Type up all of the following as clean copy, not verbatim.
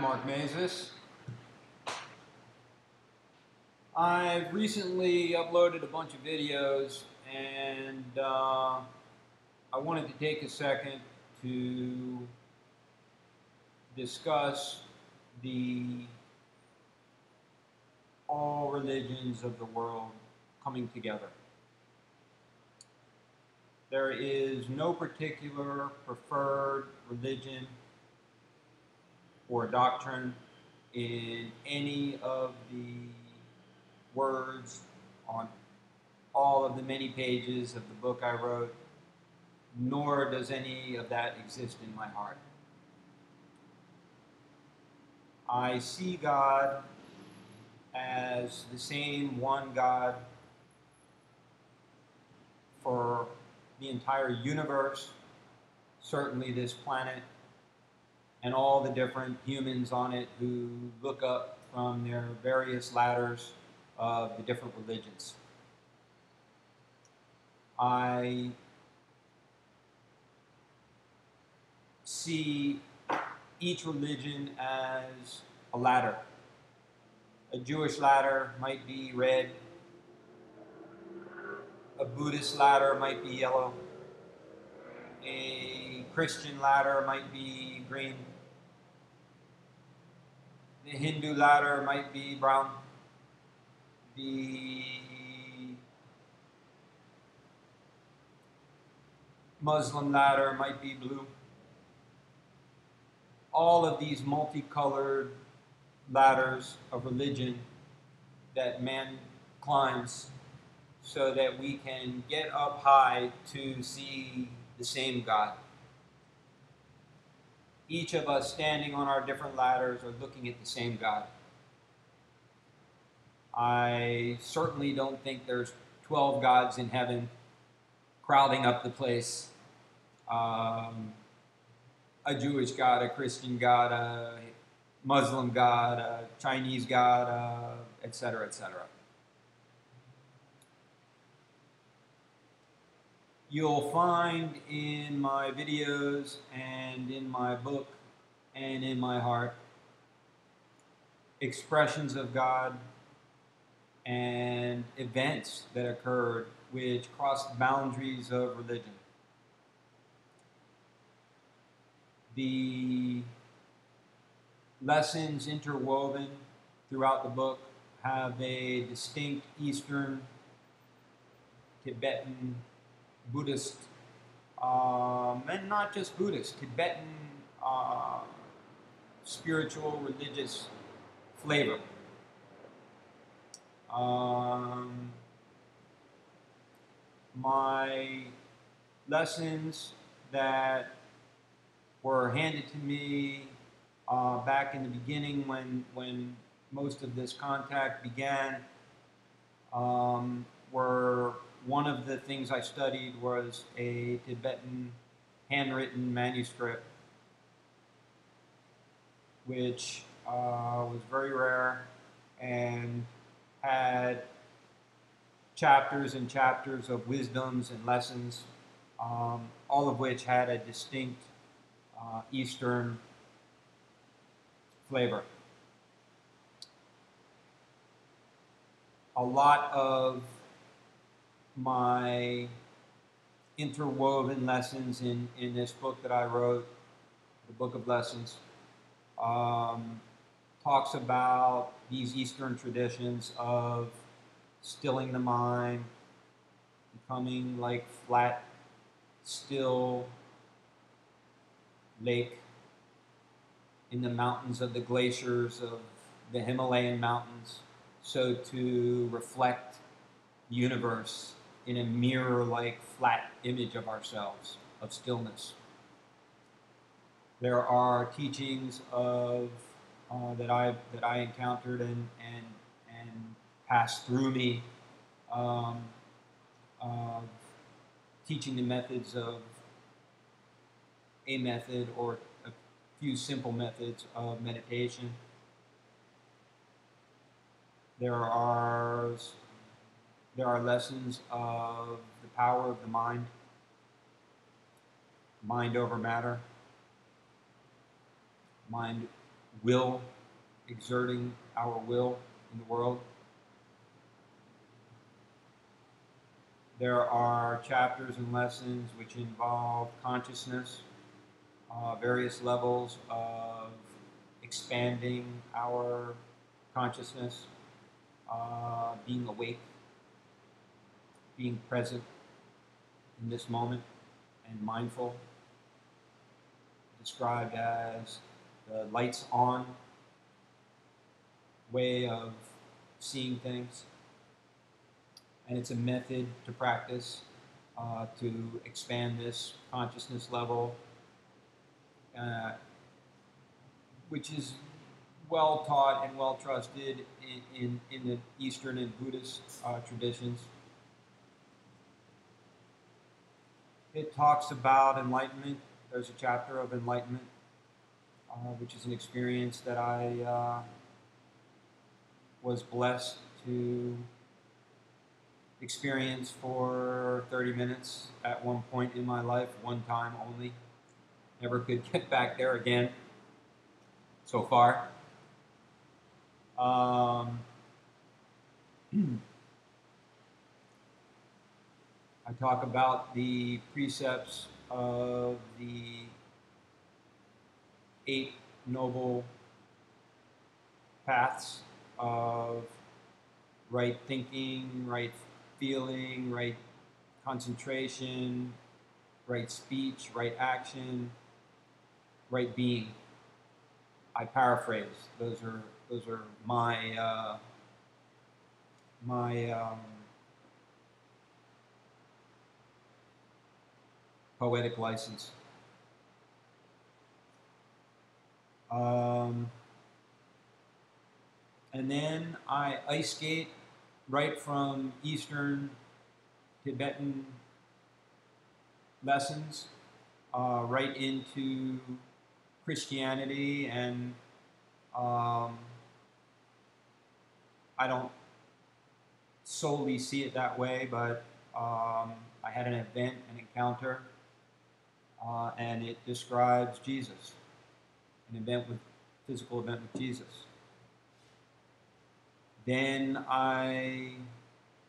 Mark Mazes. I've recently uploaded a bunch of videos and I wanted to take a second to discuss the all religions of the world coming together. There is no particular preferred religion or doctrine in any of the words on all of the many pages of the book I wrote, nor does any of that exist in my heart. I see God as the same one God for the entire universe, certainly this planet, and all the different humans on it who look up from their various ladders of the different religions. I see each religion as a ladder. A Jewish ladder might be red. A Buddhist ladder might be yellow. A Christian ladder might be green. The Hindu ladder might be brown. The Muslim ladder might be blue. All of these multicolored ladders of religion that man climbs so that we can get up high to see the same God. Each of us standing on our different ladders are looking at the same God. I certainly don't think there's 12 gods in heaven crowding up the place. A Jewish God, a Christian God, a Muslim God, a Chinese God, etc., etc. You'll find in my videos and in my book and in my heart expressions of God and events that occurred which crossed boundaries of religion. The lessons interwoven throughout the book have a distinct Eastern, Tibetan, Buddhist, and not just Buddhist, Tibetan spiritual, religious flavor. My lessons that were handed to me back in the beginning when most of this contact began were one of the things I studied was a Tibetan handwritten manuscript, which was very rare and had chapters and chapters of wisdoms and lessons, all of which had a distinct Eastern flavor. A lot of my interwoven lessons in this book that I wrote, the Book of Lessons, talks about these Eastern traditions of stilling the mind, becoming like flat, still lake in the mountains of the glaciers of the Himalayan mountains, so to reflect the universe in a mirror-like flat image of ourselves, of stillness. There are teachings of that I encountered and passed through me, teaching the methods of a method or a few simple methods of meditation. There are lessons of the power of the mind over matter, mind will, exerting our will in the world. There are chapters and lessons which involve consciousness, various levels of expanding our consciousness, being awake, being present in this moment, and mindful, described as the lights on way of seeing things. And it's a method to practice to expand this consciousness level, which is well taught and well trusted in the Eastern and Buddhist traditions. It talks about enlightenment. There's a chapter of enlightenment, which is an experience that I was blessed to experience for 30 minutes at one point in my life, one time only. Never could get back there again so far. I talk about the precepts of the 8 noble paths of right thinking, right feeling, right concentration, right speech, right action, right being. I paraphrase. Those are my poetic license. And then I ice skate right from Eastern Tibetan lessons right into Christianity, and I don't solely see it that way, but I had an event, an encounter, and it describes Jesus, physical event with Jesus. Then I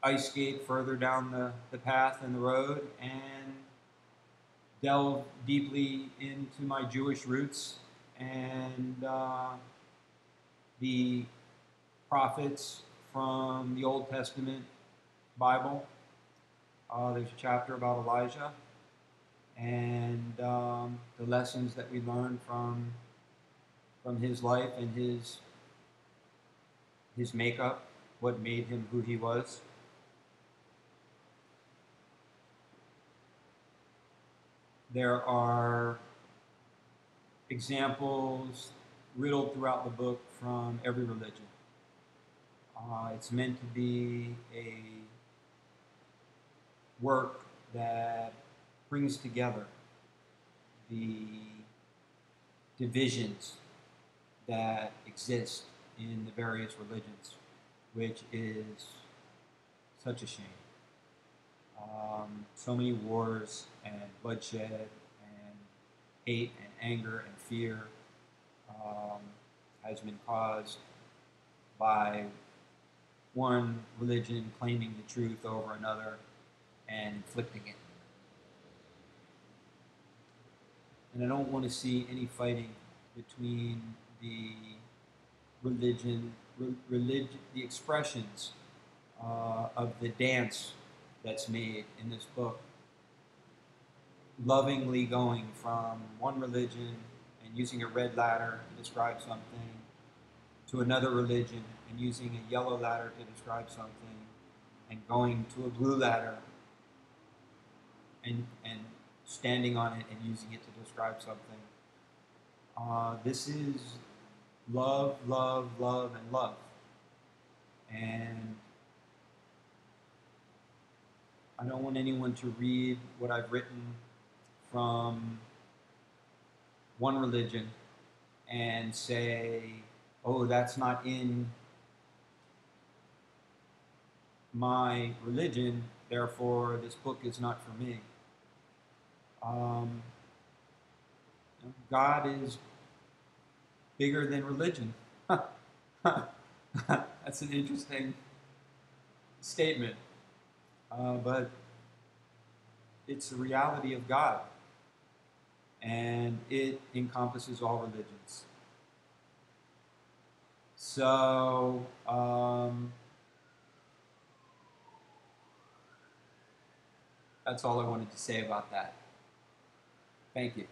ice skate further down the path and the road and delve deeply into my Jewish roots and the prophets from the Old Testament Bible. There's a chapter about Elijah and the lessons that we learn from his life and his makeup, what made him who he was. There are examples riddled throughout the book from every religion. It's meant to be a work that brings together the divisions that exist in the various religions, which is such a shame. So many wars and bloodshed and hate and anger and fear has been caused by one religion claiming the truth over another and inflicting it. And I don't want to see any fighting between the the expressions of the dance that's made in this book, lovingly going from one religion and using a red ladder to describe something to another religion and using a yellow ladder to describe something and going to a blue ladder and standing on it and using it to describe something. This is love, love, love, and love. And I don't want anyone to read what I've written from one religion and say, oh, that's not in my religion, therefore this book is not for me. God is bigger than religion. That's an interesting statement, but it's the reality of God, and it encompasses all religions. So, that's all I wanted to say about that. Thank you.